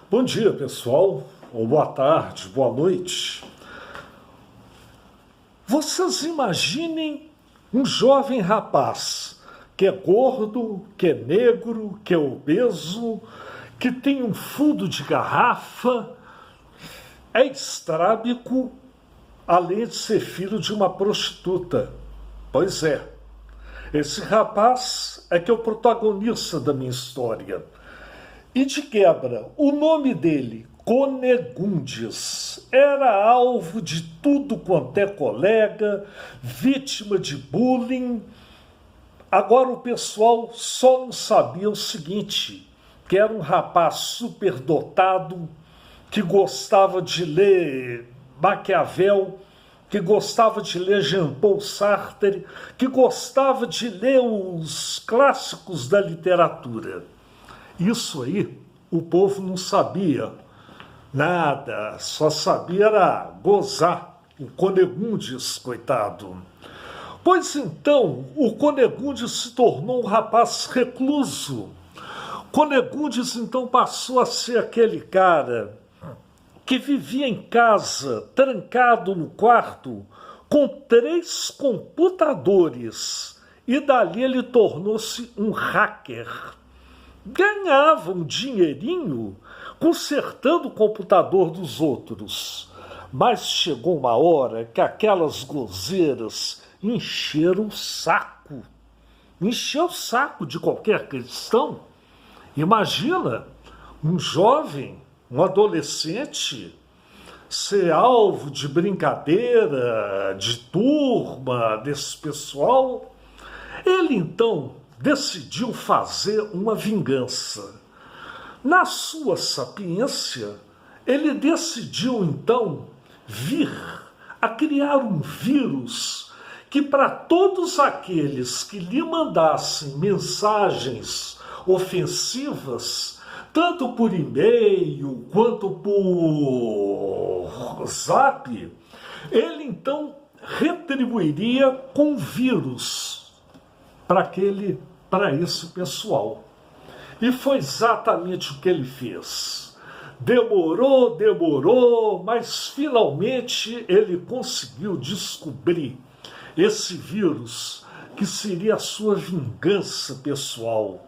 Bom dia, pessoal, ou boa tarde, boa noite. Vocês imaginem um jovem rapaz que é gordo, que é negro, que é obeso, que tem um fundo de garrafa, é estrábico, além de ser filho de uma prostituta. Pois é, esse rapaz é que é o protagonista da minha história. E de quebra, o nome dele, Conegundes, era alvo de tudo quanto é colega, vítima de bullying. Agora o pessoal só não sabia o seguinte, que era um rapaz superdotado, que gostava de ler Maquiavel, que gostava de ler Jean-Paul Sartre, que gostava de ler os clássicos da literatura. Isso aí o povo não sabia nada, só sabia era gozar. O Conegundes, coitado. Pois então, o Conegundes se tornou um rapaz recluso. Conegundes então passou a ser aquele cara que vivia em casa, trancado no quarto, com 3 computadores. E dali ele tornou-se um hacker. Ganhava um dinheirinho consertando o computador dos outros. Mas chegou uma hora que aquelas gozeiras encheram o saco. Encheu o saco de qualquer cristão. Imagina um jovem, um adolescente, ser alvo de brincadeira, de turma, desse pessoal. Ele então decidiu fazer uma vingança. Na sua sapiência, ele decidiu então vir a criar um vírus que para todos aqueles que lhe mandassem mensagens ofensivas, tanto por e-mail quanto por zap, ele então retribuiria com vírus para esse pessoal. E foi exatamente o que ele fez. Demorou, mas finalmente ele conseguiu descobrir esse vírus que seria a sua vingança pessoal.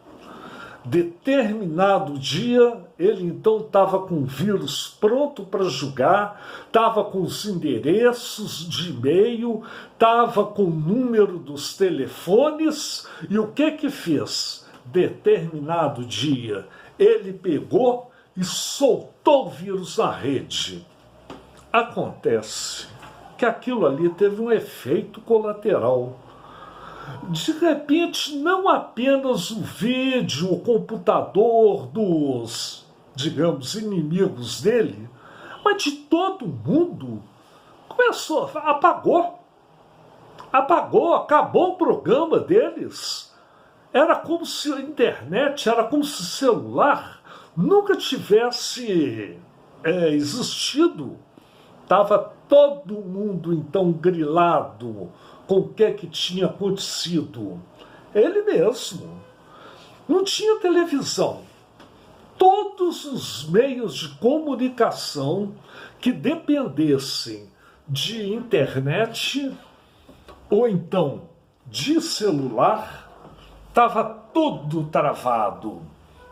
Determinado dia, ele então estava com o vírus pronto para jogar, estava com os endereços de e-mail, estava com o número dos telefones, e o que fez? Determinado dia, ele pegou e soltou o vírus na rede. Acontece que aquilo ali teve um efeito colateral. De repente, não apenas o vídeo, o computador dos, digamos, inimigos dele, mas de todo mundo, acabou, acabou o programa deles. Era como se a internet, era como se o celular nunca tivesse existido. Estava todo mundo então grilado com o que tinha acontecido. Ele mesmo. Não tinha televisão. Todos os meios de comunicação que dependessem de internet ou então de celular, estava tudo travado.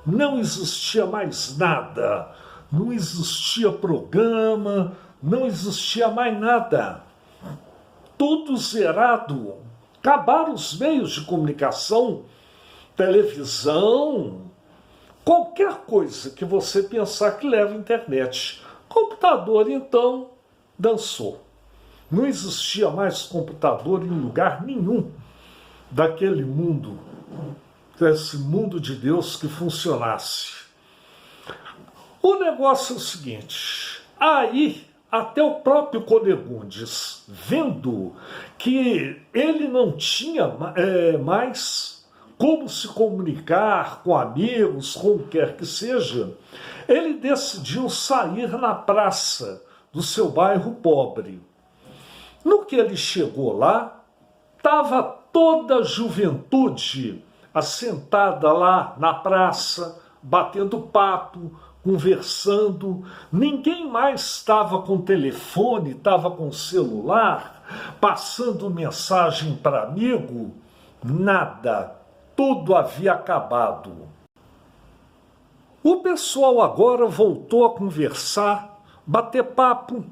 Não existia mais nada. Não existia programa, não existia mais nada. Tudo zerado. Acabaram os meios de comunicação, televisão, qualquer coisa que você pensar que leva à internet. Computador, então, dançou. Não existia mais computador em lugar nenhum daquele mundo, desse mundo de Deus que funcionasse. O negócio é o seguinte, aí até o próprio Conegundes, vendo que ele não tinha mais como se comunicar com amigos, com o que quer que seja, ele decidiu sair na praça do seu bairro pobre. No que ele chegou lá, estava toda a juventude assentada lá na praça, batendo papo, conversando, ninguém mais estava com telefone, estava com celular, passando mensagem para amigo, nada, tudo havia acabado. O pessoal agora voltou a conversar, bater papo,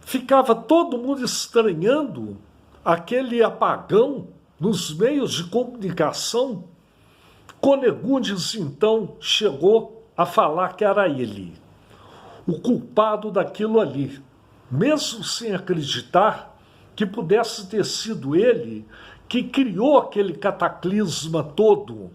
ficava todo mundo estranhando aquele apagão nos meios de comunicação. Conegundes, então, chegou a falar que era ele, o culpado daquilo ali, mesmo sem acreditar que pudesse ter sido ele que criou aquele cataclisma todo.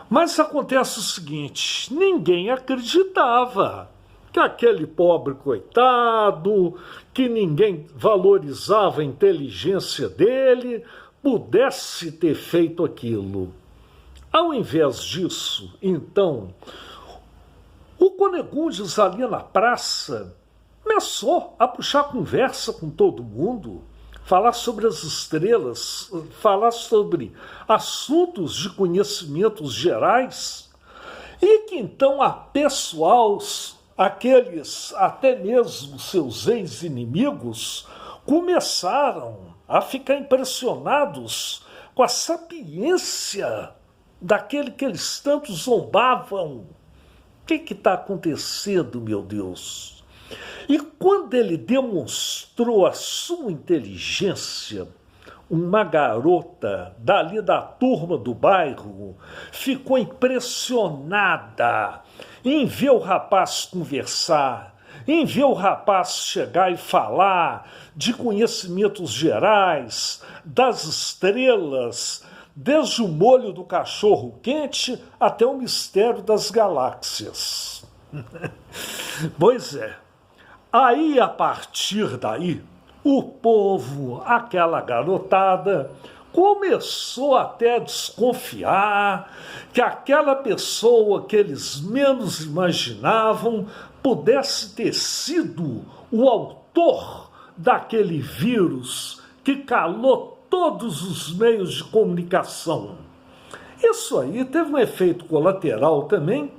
Mas acontece o seguinte, ninguém acreditava que aquele pobre coitado, que ninguém valorizava a inteligência dele, pudesse ter feito aquilo. Ao invés disso, então, o Conegundes ali na praça começou a puxar conversa com todo mundo, falar sobre as estrelas, falar sobre assuntos de conhecimentos gerais, e que então apessoais, aqueles até mesmo seus ex-inimigos, começaram a ficar impressionados com a sapiência daquele que eles tanto zombavam. O que está acontecendo, meu Deus? E quando ele demonstrou a sua inteligência, uma garota dali da turma do bairro ficou impressionada em ver o rapaz conversar, em ver o rapaz chegar e falar de conhecimentos gerais, das estrelas, desde o molho do cachorro quente até o mistério das galáxias. Pois é. Aí, a partir daí, o povo, aquela garotada, começou até a desconfiar que aquela pessoa que eles menos imaginavam pudesse ter sido o autor daquele vírus que calou todos os meios de comunicação. Isso aí teve um efeito colateral também,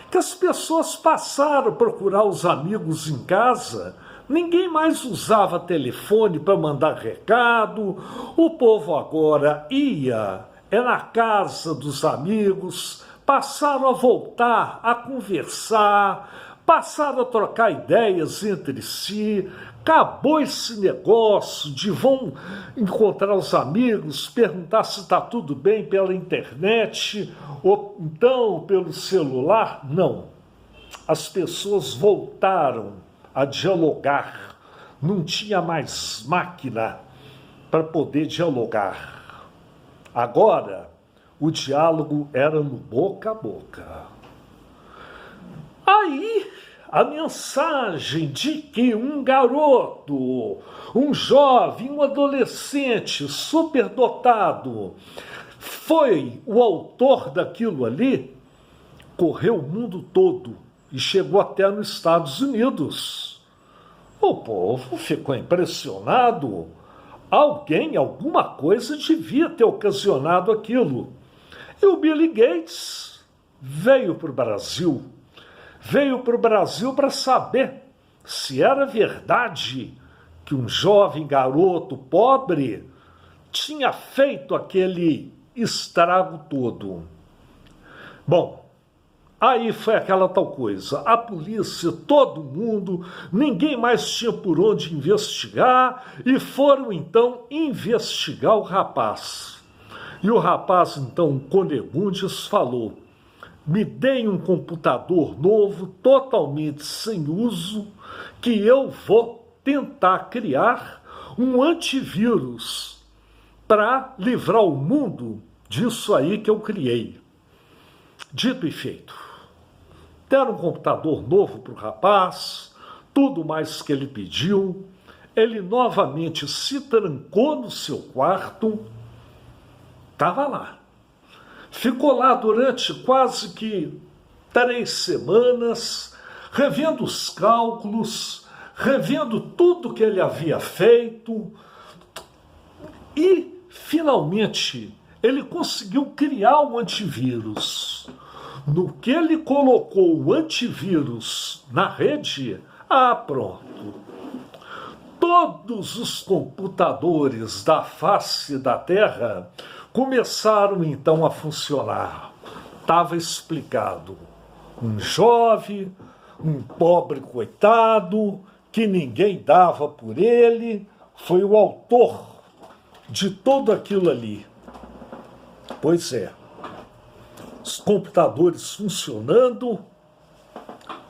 que as pessoas passaram a procurar os amigos em casa, ninguém mais usava telefone para mandar recado, o povo agora ia na casa dos amigos, passaram a voltar a conversar, passaram a trocar ideias entre si. Acabou esse negócio de vão encontrar os amigos, perguntar se está tudo bem pela internet ou então pelo celular. Não. As pessoas voltaram a dialogar. Não tinha mais máquina para poder dialogar. Agora, o diálogo era no boca a boca. Aí, a mensagem de que um garoto, um jovem, um adolescente superdotado foi o autor daquilo ali, correu o mundo todo e chegou até nos Estados Unidos. O povo ficou impressionado. Alguém, alguma coisa devia ter ocasionado aquilo. E o Bill Gates veio para o Brasil. Veio para o Brasil para saber se era verdade que um jovem garoto pobre tinha feito aquele estrago todo. Bom, aí foi aquela tal coisa. A polícia, todo mundo, ninguém mais tinha por onde investigar e foram então investigar o rapaz. E o rapaz, então, Conegundes, falou: me deem um computador novo, totalmente sem uso, que eu vou tentar criar um antivírus para livrar o mundo disso aí que eu criei. Dito e feito. Deram um computador novo para o rapaz, tudo mais que ele pediu. Ele novamente se trancou no seu quarto, estava lá. Ficou lá durante quase que 3 semanas, revendo os cálculos, revendo tudo que ele havia feito, e, finalmente, ele conseguiu criar um antivírus. No que ele colocou o antivírus na rede, pronto. Todos os computadores da face da Terra começaram então a funcionar. Estava explicado. Um jovem, um pobre coitado, que ninguém dava por ele, foi o autor de tudo aquilo ali. Pois é. Os computadores funcionando.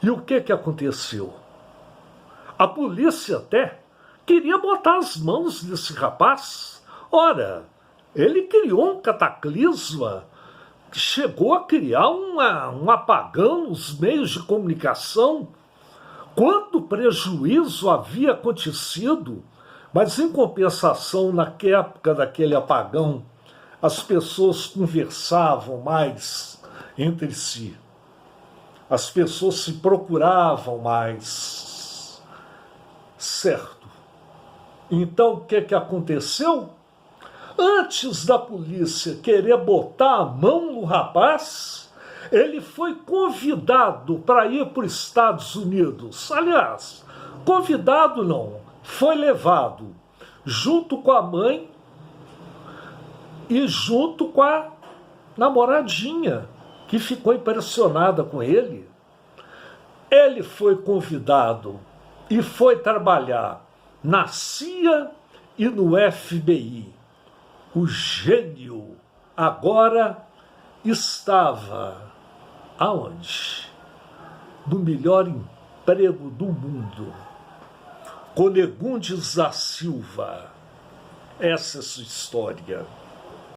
E o que aconteceu? A polícia até queria botar as mãos nesse rapaz. Ora, ele criou um cataclisma, chegou a criar um apagão nos meios de comunicação. Quanto prejuízo havia acontecido, mas em compensação, na época daquele apagão, as pessoas conversavam mais entre si. As pessoas se procuravam mais. Certo. Então, o que aconteceu? Antes da polícia querer botar a mão no rapaz, ele foi convidado para ir para os Estados Unidos. Aliás, convidado não, foi levado junto com a mãe e junto com a namoradinha, que ficou impressionada com ele. Ele foi convidado e foi trabalhar na CIA e no FBI. O gênio agora estava aonde? No melhor emprego do mundo. Conegundes da Silva. Essa é a sua história.